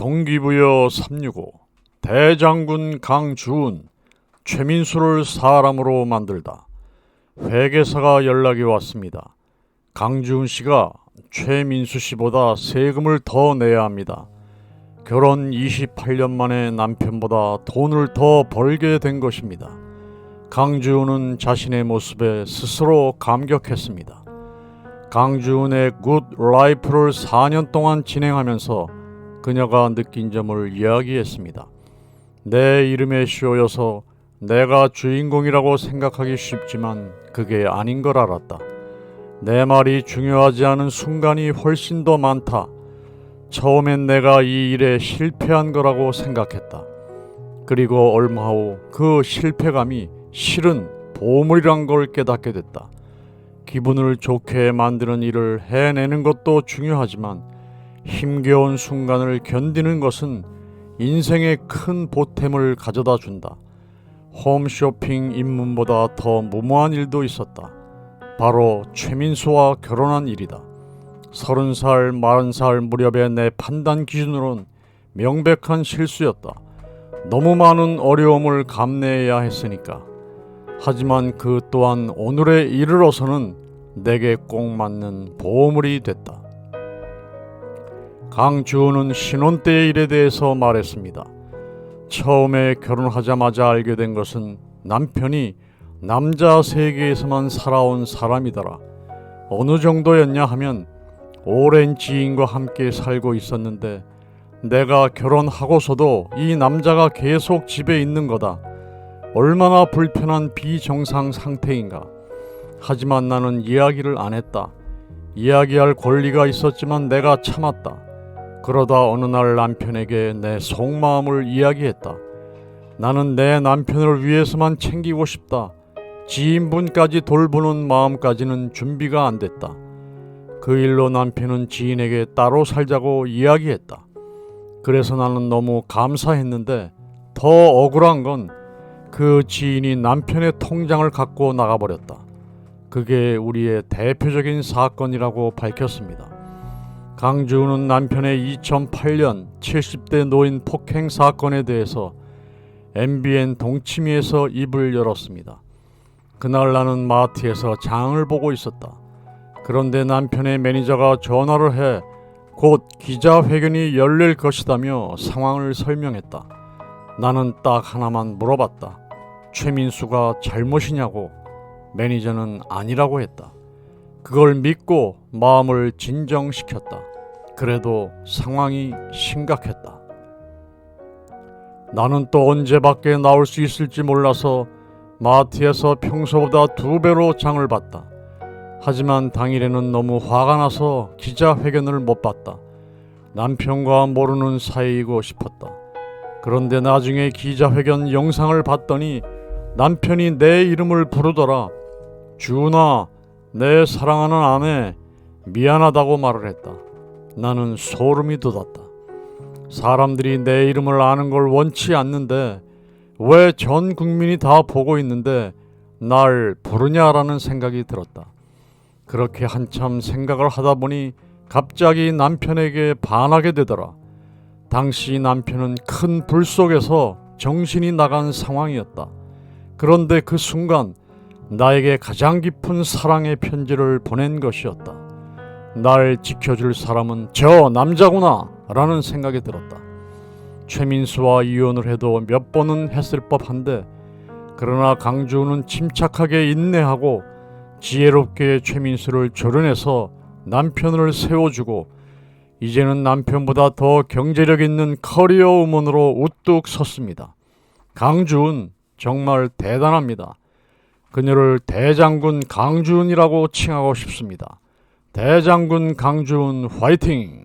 동기부여 365 대장군 강주운 최민수를 사람으로 만들다. 회계사가 연락이 왔습니다. 강주운 씨가 최민수 씨보다 세금을 더 내야 합니다. 결혼 28년 만에 남편보다 돈을 더 벌게 된 것입니다. 강주운은 자신의 모습에 스스로 감격했습니다. 강주운의 굿 라이프를 4년 동안 진행하면서 그녀가 느낀 점을 이야기했습니다. 내 이름에 씌워서 내가 주인공이라고 생각하기 쉽지만 그게 아닌 걸 알았다. 내 말이 중요하지 않은 순간이 훨씬 더 많다. 처음엔 내가 이 일에 실패한 거라고 생각했다. 그리고 얼마 후 그 실패감이 실은 보물이란 걸 깨닫게 됐다. 기분을 좋게 만드는 일을 해내는 것도 중요하지만 힘겨운 순간을 견디는 것은 인생의 큰 보탬을 가져다 준다. 홈쇼핑 입문보다 더 무모한 일도 있었다. 바로 최민수와 결혼한 일이다. 30살, 40살 무렵의 내 판단 기준으론 명백한 실수였다. 너무 많은 어려움을 감내해야 했으니까. 하지만 그 또한 오늘에 이르러서는 내게 꼭 맞는 보물이 됐다. 강주은은 신혼 때의 일에 대해서 말했습니다. 처음에 결혼하자마자 알게 된 것은 남편이 남자 세계에서만 살아온 사람이더라. 어느 정도였냐 하면 오랜 지인과 함께 살고 있었는데 내가 결혼하고서도 이 남자가 계속 집에 있는 거다. 얼마나 불편한 비정상 상태인가. 하지만 나는 이야기를 안 했다. 이야기할 권리가 있었지만 내가 참았다. 그러다 어느 날 남편에게 내 속마음을 이야기했다. 나는 내 남편을 위해서만 챙기고 싶다. 지인분까지 돌보는 마음까지는 준비가 안 됐다. 그 일로 남편은 지인에게 따로 살자고 이야기했다. 그래서 나는 너무 감사했는데 더 억울한 건 그 지인이 남편의 통장을 갖고 나가버렸다. 그게 우리의 대표적인 사건이라고 밝혔습니다. 강주은은 남편의 2008년 70대 노인 폭행 사건에 대해서 MBN 동치미에서 입을 열었습니다. 그날 나는 마트에서 장을 보고 있었다. 그런데 남편의 매니저가 전화를 해 곧 기자회견이 열릴 것이다며 상황을 설명했다. 나는 딱 하나만 물어봤다. 최민수가 잘못이냐고. 매니저는 아니라고 했다. 그걸 믿고 마음을 진정시켰다. 그래도 상황이 심각했다. 나는 또 언제 밖에 나올 수 있을지 몰라서 마트에서 평소보다 2배로 장을 봤다. 하지만 당일에는 너무 화가 나서 기자회견을 못 봤다. 남편과 모르는 사이이고 싶었다. 그런데 나중에 기자회견 영상을 봤더니 남편이 내 이름을 부르더라. 주은아, 내 사랑하는 아내, 미안하다고 말을 했다. 나는 소름이 돋았다. 사람들이 내 이름을 아는 걸 원치 않는데 왜 전 국민이 다 보고 있는데 날 부르냐라는 생각이 들었다. 그렇게 한참 생각을 하다 보니 갑자기 남편에게 반하게 되더라. 당시 남편은 큰 불 속에서 정신이 나간 상황이었다. 그런데 그 순간 나에게 가장 깊은 사랑의 편지를 보낸 것이었다. 날 지켜줄 사람은 저 남자구나 라는 생각이 들었다. 최민수와 이혼을 해도 몇 번은 했을 법한데 그러나 강주은은 침착하게 인내하고 지혜롭게 최민수를 조련해서 남편을 세워주고 이제는 남편보다 더 경제력 있는 커리어 우먼으로 우뚝 섰습니다. 강주은 정말 대단합니다. 그녀를 대장군 강주은이라고 칭하고 싶습니다. 대장군 강주은 화이팅!